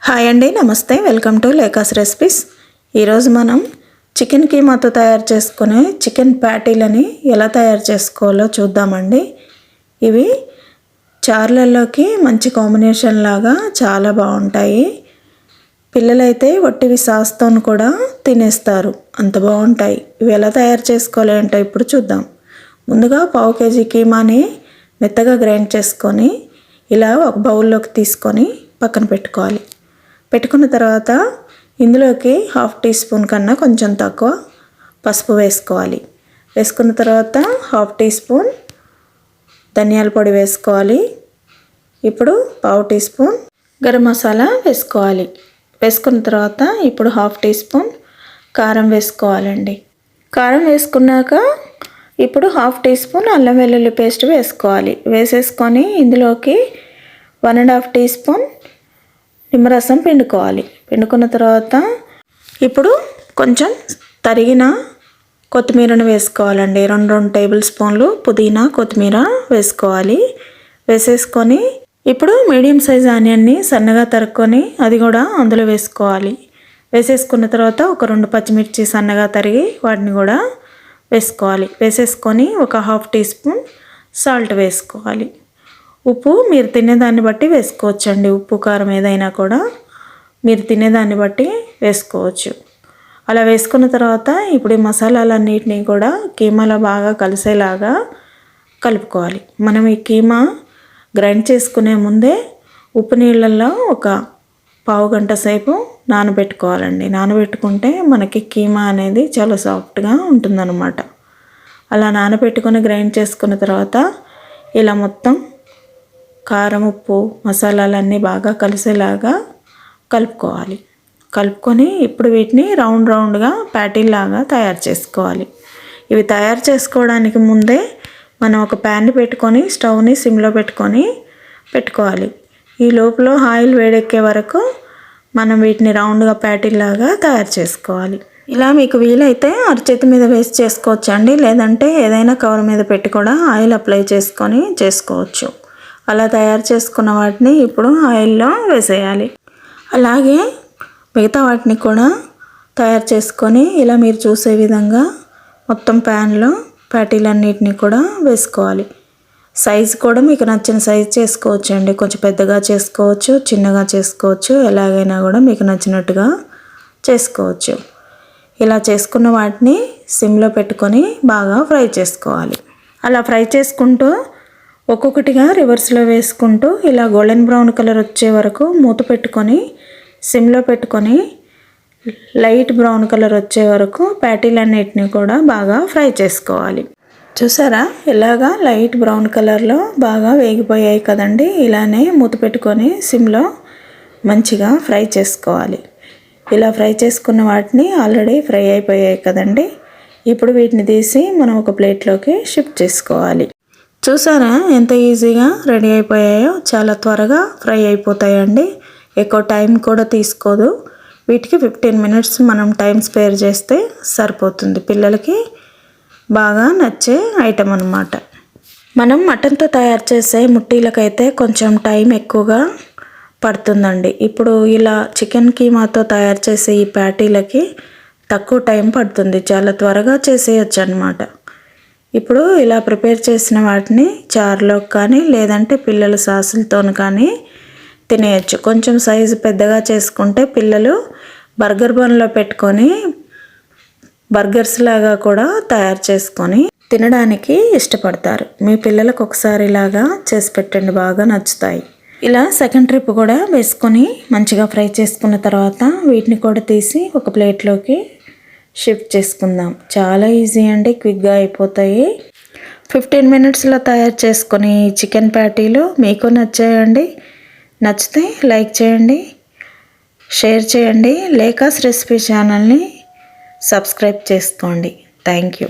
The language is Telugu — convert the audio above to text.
హాయ్ అండి, నమస్తే. Welcome to Lekha's recipes. ఈరోజు మనం చికెన్ కీమాతో తయారు చేసుకునే చికెన్ ప్యాటీలని ఎలా తయారు చేసుకోవాలో చూద్దామండి. ఇవి చార్లలోకి మంచి కాంబినేషన్ లాగా చాలా బాగుంటాయి. పిల్లలైతే వట్టివి సాస్తో కూడా తినేస్తారు, అంత బాగుంటాయి. ఇవి ఎలా తయారు చేసుకోవాలి అంటే ఇప్పుడు చూద్దాం. ముందుగా 1/2 కేజీ కీమాని మెత్తగా గ్రైండ్ చేసుకొని ఇలా ఒక బౌల్లోకి తీసుకొని పక్కన పెట్టుకోవాలి. పెట్టుకున్న తర్వాత ఇందులోకి 1/2 టీ స్పూన్ కన్నా కొంచెం తక్కువ పసుపు వేసుకోవాలి. వేసుకున్న తర్వాత 1/2 టీ స్పూన్ ధనియాల పొడి వేసుకోవాలి. ఇప్పుడు 1/2 టీ స్పూన్ గరం మసాలా వేసుకోవాలి. వేసుకున్న తర్వాత ఇప్పుడు 1/2 టీ స్పూన్ కారం వేసుకోవాలండి. కారం వేసుకున్నాక ఇప్పుడు 1/2 టీ స్పూన్ అల్లం వెల్లుల్లి పేస్ట్ వేసుకోవాలి. వేసేసుకొని ఇందులోకి 1.5 టీ స్పూన్ నిమ్మరసం పిండుకోవాలి. పిండుకున్న తర్వాత ఇప్పుడు కొంచెం తరిగిన కొత్తిమీరను వేసుకోవాలండి. 2 టేబుల్ స్పూన్లు పుదీనా కొత్తిమీర వేసుకోవాలి. వేసేసుకొని ఇప్పుడు మీడియం సైజ్ ఆనియన్ని సన్నగా తరుక్కొని అది కూడా అందులో వేసుకోవాలి. వేసేసుకున్న తర్వాత ఒక 2 పచ్చిమిర్చి సన్నగా తరిగి వాటిని కూడా వేసుకోవాలి. వేసేసుకొని ఒక 1/2 టీ స్పూన్ సాల్ట్ వేసుకోవాలి. ఉప్పు మీరు తినేదాన్ని బట్టి వేసుకోవచ్చండి. ఉప్పు కారం ఏదైనా కూడా మీరు తినేదాన్ని బట్టి వేసుకోవచ్చు. అలా వేసుకున్న తర్వాత ఇప్పుడు ఈ మసాలాలన్నిటినీ కూడా కీమాలో బాగా కలిసేలాగా కలుపుకోవాలి. మనం ఈ కీమా గ్రైండ్ చేసుకునే ముందే ఉప్పు నీళ్ళల్లో ఒక 1/2 గంట సేపు నానబెట్టుకోవాలండి. నానబెట్టుకుంటే మనకి కీమా అనేది చాలా సాఫ్ట్గా ఉంటుందన్నమాట. అలా నానబెట్టుకొని గ్రైండ్ చేసుకున్న తర్వాత ఇలా మొత్తం కారం ఉప్పు మసాలాలన్నీ బాగా కలిసేలాగా కలుపుకోవాలి. కలుపుకొని ఇప్పుడు వీటిని రౌండ్గా ప్యాటీలాగా తయారు చేసుకోవాలి. ఇవి తయారు చేసుకోవడానికి ముందే మనం ఒక ప్యాన్ పెట్టుకొని స్టవ్ని సిమ్లో పెట్టుకోవాలి. ఈ లోపల ఆయిల్ వేడెక్కే వరకు మనం వీటిని రౌండ్గా ప్యాటీలాగా తయారు చేసుకోవాలి. ఇలా మీకు వీలైతే అరచేతి మీద వేసి చేసుకోవచ్చండి. లేదంటే ఏదైనా కవర్ మీద పెట్టి కూడా ఆయిల్ అప్లై చేసుకొని చేసుకోవచ్చు. అలా తయారు చేసుకున్న వాటిని ఇప్పుడు ఆయిల్లో వేసేయాలి. అలాగే మిగతా వాటిని కూడా తయారు చేసుకొని ఇలా మీరు చూసే విధంగా మొత్తం ప్యాన్లో ప్యాటీలన్నిటిని కూడా వేసుకోవాలి. సైజు కూడా మీకు నచ్చిన సైజు చేసుకోవచ్చండి. కొంచెం పెద్దగా చేసుకోవచ్చు, చిన్నగా చేసుకోవచ్చు, ఎలాగైనా కూడా మీకు నచ్చినట్టుగా చేసుకోవచ్చు. ఇలా చేసుకున్న వాటిని సిమ్లో పెట్టుకొని బాగా ఫ్రై చేసుకోవాలి. అలా ఫ్రై చేసుకుంటూ ఒక్కొక్కటిగా రివర్స్లో వేసుకుంటూ ఇలా గోల్డెన్ బ్రౌన్ కలర్ వచ్చే వరకు మూత పెట్టుకొని సిమ్లో పెట్టుకొని లైట్ బ్రౌన్ కలర్ వచ్చే వరకు ప్యాటీలన్నిటిని కూడా బాగా ఫ్రై చేసుకోవాలి. చూసారా, ఇలాగా లైట్ బ్రౌన్ కలర్లో బాగా వేగిపోయాయి కదండి. ఇలానే మూత పెట్టుకొని సిమ్లో మంచిగా ఫ్రై చేసుకోవాలి. ఇలా ఫ్రై చేసుకున్న వాటిని ఆల్రెడీ ఫ్రై అయిపోయాయి కదండి. ఇప్పుడు వీటిని తీసి మనం ఒక ప్లేట్లోకి షిఫ్ట్ చేసుకోవాలి. చూసారా ఎంత ఈజీగా రెడీ అయిపోయాయో. చాలా త్వరగా ఫ్రై అయిపోతాయండి. ఎక్కువ టైం కూడా తీసుకోదు. వీటికి 15 మినిట్స్ మనం టైం స్పేర్ చేస్తే సరిపోతుంది. పిల్లలకి బాగా నచ్చే ఐటెం అన్నమాట. మనం మటన్తో తయారు చేసే ముట్టీలకైతే కొంచెం టైం ఎక్కువగా పడుతుందండి. ఇప్పుడు ఇలా చికెన్ కీమాతో తయారు చేసే ఈ ప్యాటీలకి తక్కువ టైం పడుతుంది. చాలా త్వరగా చేసేయచ్చు అన్నమాట. ఇప్పుడు ఇలా ప్రిపేర్ చేసిన వాటిని చారులోకి కానీ లేదంటే పిల్లల సాసులతో కానీ తినేయచ్చు. కొంచెం సైజు పెద్దగా చేసుకుంటే పిల్లలు బర్గర్ బన్లో పెట్టుకొని బర్గర్స్ లాగా కూడా తయారు చేసుకొని తినడానికి ఇష్టపడతారు. మీ పిల్లలకు ఒకసారి ఇలాగా చేసి పెట్టండి, బాగా నచ్చుతాయి. ఇలా సెకండ్ ట్రిప్ కూడా వేసుకొని మంచిగా ఫ్రై చేసుకున్న తర్వాత వీటిని కూడా తీసి ఒక ప్లేట్లోకి షిఫ్ట్ చేసుకుందాం. చాలా ఈజీ అండి, క్విక్గా అయిపోతాయి. 15 మినిట్స్లో తయారు చేసుకొని చికెన్ ప్యాటీలు మీకు నచ్చాయండి. నచ్చితే లైక్ చేయండి, షేర్ చేయండి. లేకాస్ రెసిపీ ఛానల్ని సబ్స్క్రైబ్ చేసుకోండి. Thank you.